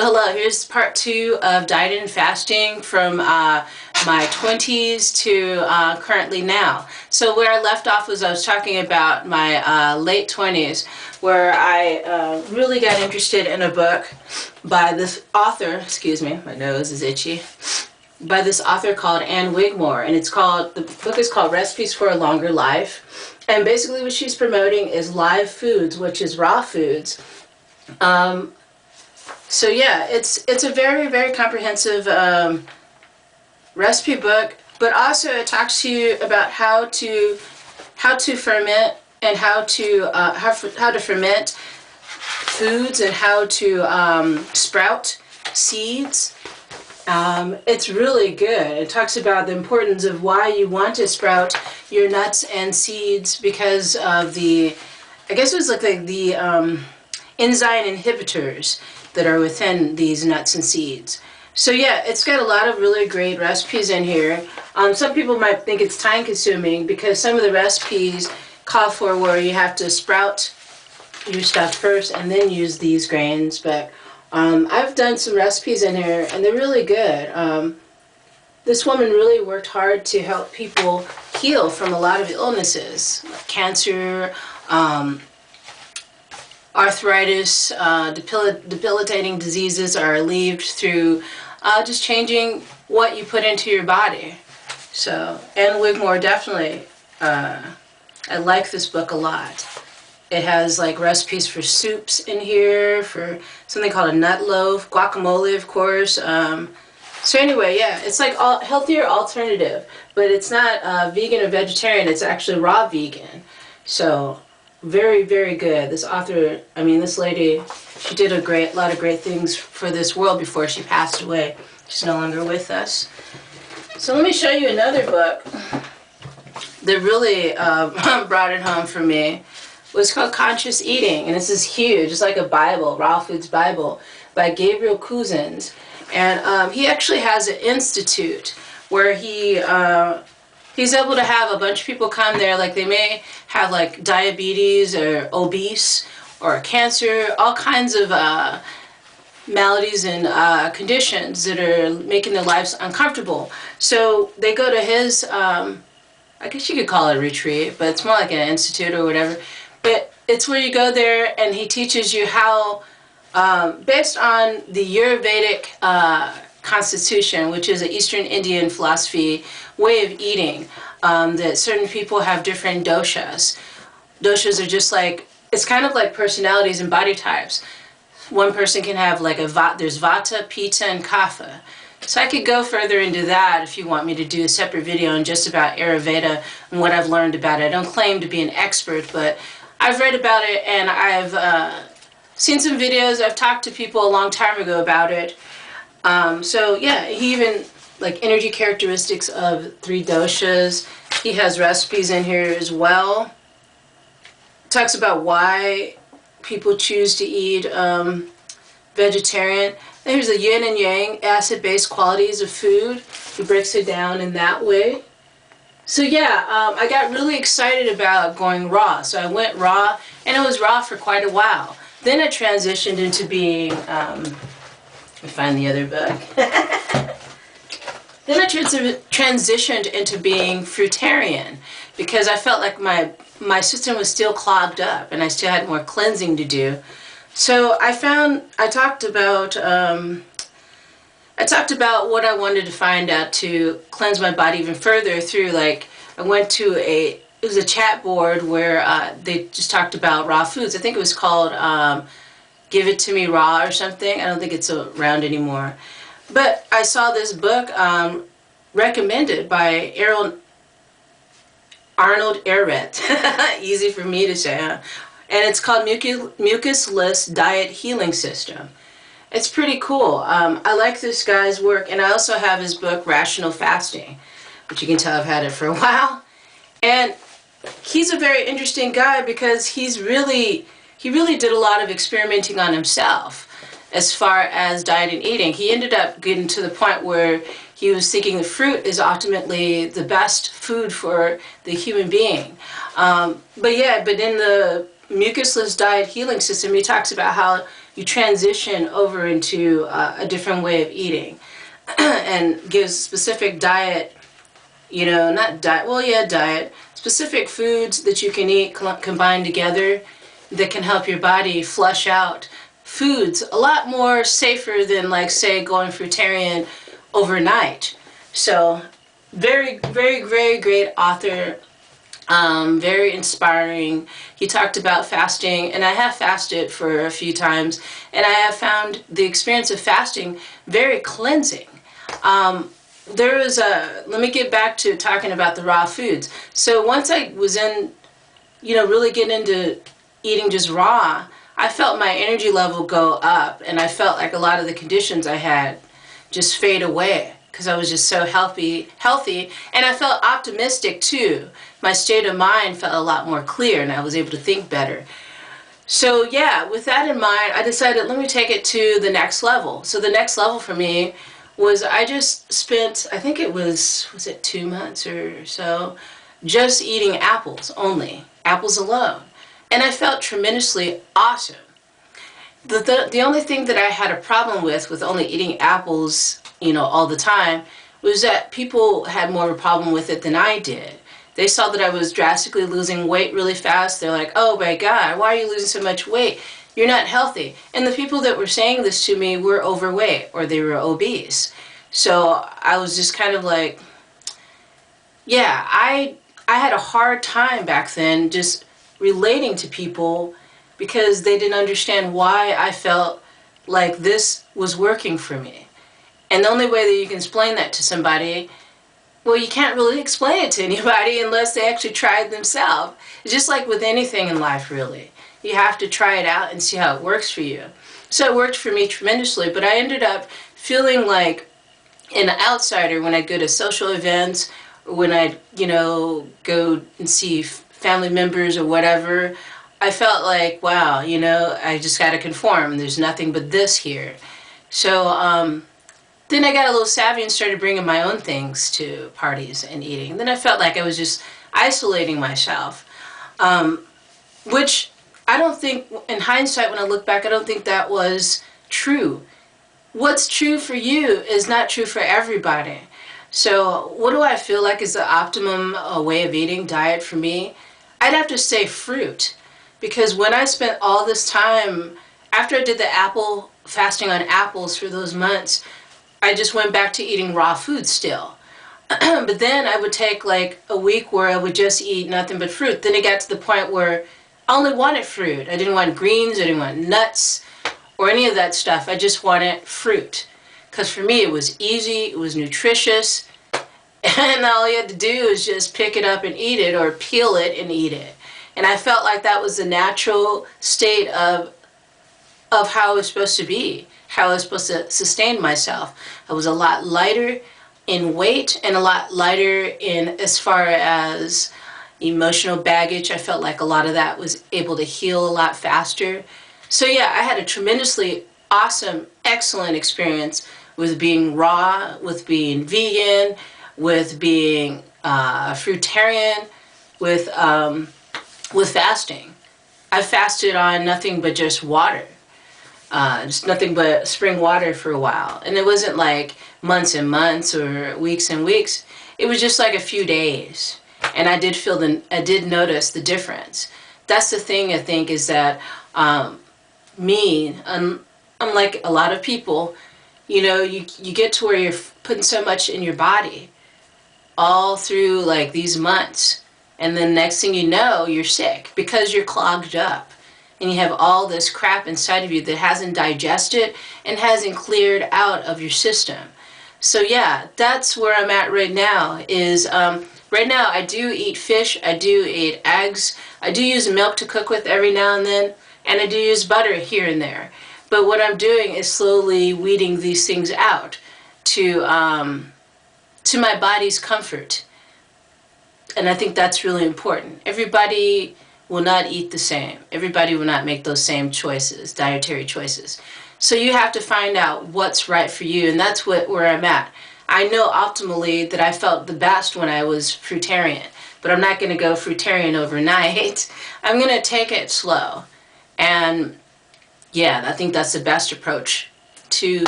Hello, here's part 2 of diet and fasting from my 20s to currently now. So where I left off was I was talking about my late 20s, where I really got interested in a book by this author, excuse me, my nose is itchy, by this author called Wigmore, and the book is called Recipes for a Longer Life. And basically what she's promoting is live foods, which is raw foods. So yeah, it's a very, very comprehensive recipe book, but also it talks to you about how to ferment and how to ferment foods and how to sprout seeds. It's really good. It talks about the importance of why you want to sprout your nuts and seeds because of I guess it was like the enzyme inhibitors that are within these nuts and seeds. So yeah, it's got a lot of really great recipes in here. Some people might think it's time consuming because some of the recipes call for where you have to sprout your stuff first and then use these grains, but I've done some recipes in here and they're really good. This woman really worked hard to help people heal from a lot of illnesses, like cancer, arthritis, debilitating diseases are alleviated through just changing what you put into your body. So, Anne Wigmore, definitely, I like this book a lot. It has like recipes for soups in here, for something called a nut loaf, guacamole, of course. So anyway, yeah, it's like a healthier alternative, but it's not vegan or vegetarian, it's actually raw vegan. So, very, very good. This author, this lady, she did a lot of great things for this world before she passed away. She's no longer with us. So let me show you another book that really brought it home for me. It was called Conscious Eating, and this is huge. It's like a Bible, Raw Foods Bible, by Gabriel Cousins. And he actually has an institute where he's able to have a bunch of people come there, like they may have like diabetes or obese or cancer, all kinds of maladies and conditions that are making their lives uncomfortable. So they go to his, I guess you could call it a retreat, but it's more like an institute or whatever. But it's where you go there and he teaches you how, based on the Ayurvedic constitution, which is an Eastern Indian philosophy way of eating, that certain people have different doshas. Doshas are just like, it's kind of like personalities and body types. One person can have like there's Vata, Pitta, and Kapha. So I could go further into that if you want me to do a separate video on just about Ayurveda and what I've learned about it. I don't claim to be an expert, but I've read about it and I've seen some videos. I've talked to people a long time ago about it. So yeah, he even, like energy characteristics of 3 doshas. He has recipes in here as well. Talks about why people choose to eat vegetarian. There's the yin and yang, acid-based qualities of food. He breaks it down in that way. So yeah, I got really excited about going raw. So I went raw, and it was raw for quite a while. Then I transitioned into being, let me find the other book. Then I transitioned into being fruitarian because I felt like my system was still clogged up and I still had more cleansing to do. So I talked about what I wanted to find out to cleanse my body even further through, like, I went to it was a chat board where they just talked about raw foods. I think it was called Give It To Me Raw or something. I don't think it's around anymore. But I saw this book recommended by Arnold Ehret. Easy for me to say, huh? And it's called Mucus-Less Diet Healing System. It's pretty cool. I like this guy's work, and I also have his book Rational Fasting, which you can tell I've had it for a while. And he's a very interesting guy because he really did a lot of experimenting on himself as far as diet and eating. He ended up getting to the point where he was thinking the fruit is ultimately the best food for the human being. But in the mucusless diet healing system, he talks about how you transition over into a different way of eating and gives specific diet, not diet, well, yeah, diet, specific foods that you can eat combined together that can help your body flush out foods a lot more safer than, like, say, going fruitarian overnight. So very, very, very great author, very inspiring. He talked about fasting, and I have fasted for a few times, and I have found the experience of fasting very cleansing. Let me get back to talking about the raw foods. So once I was in, really getting into eating just raw, I felt my energy level go up, and I felt like a lot of the conditions I had just fade away because I was just so healthy, and I felt optimistic too. My state of mind felt a lot more clear, and I was able to think better. So yeah, with that in mind, I decided, let me take it to the next level. So the next level for me was I just spent, I think it was it 2 months or so, just eating apples only, apples alone. And I felt tremendously awesome. The only thing that I had a problem with only eating apples, all the time, was that people had more of a problem with it than I did. They saw that I was drastically losing weight really fast. They're like, oh my God, why are you losing so much weight? You're not healthy. And the people that were saying this to me were overweight or they were obese. So I was just kind of like, yeah, I had a hard time back then just relating to people because they didn't understand why I felt like this was working for me. And the only way that you can explain that to somebody, well, you can't really explain it to anybody unless they actually try it themselves. It's just like with anything in life, really. You have to try it out and see how it works for you. So it worked for me tremendously, but I ended up feeling like an outsider when I go to social events, or when I, go and see family members or whatever. I felt like, wow, I just got to conform. There's nothing but this here. So then I got a little savvy and started bringing my own things to parties and eating. Then I felt like I was just isolating myself, which I don't think, in hindsight, when I look back, I don't think that was true. What's true for you is not true for everybody. So what do I feel like is the optimum way of eating, diet for me? I'd have to say fruit. Because when I spent all this time, after I did the fasting on apples for those months, I just went back to eating raw food still. But then I would take like a week where I would just eat nothing but fruit. Then it got to the point where I only wanted fruit. I didn't want greens, I didn't want nuts, or any of that stuff. I just wanted fruit. Because for me it was easy, it was nutritious, and all you had to do is just pick it up and eat it, or peel it and eat it. And I felt like that was the natural state of how I was supposed to be, how I was supposed to sustain myself. I was a lot lighter in weight and a lot lighter in as far as emotional baggage. I felt like a lot of that was able to heal a lot faster. So yeah, I had a tremendously awesome, excellent experience with being raw, with being vegan, with being fruitarian, with fasting. I fasted on nothing but just water. Just nothing but spring water for a while. And it wasn't like months and months or weeks and weeks. It was just like a few days. And I did notice the difference. That's the thing, I think, is that unlike a lot of people, you get to where you're putting so much in your body all through like these months. And then next thing you know, you're sick because you're clogged up. And you have all this crap inside of you that hasn't digested and hasn't cleared out of your system. So yeah, that's where I'm at right now. Right now I do eat fish, I do eat eggs, I do use milk to cook with every now and then, and I do use butter here and there. But what I'm doing is slowly weeding these things out to my body's comfort. And I think that's really important. Everybody will not eat the same. Everybody will not make those same choices, dietary choices. So you have to find out what's right for you, and that's where I'm at. I know optimally that I felt the best when I was fruitarian, but I'm not going to go fruitarian overnight. I'm going to take it slow. And yeah, I think that's the best approach to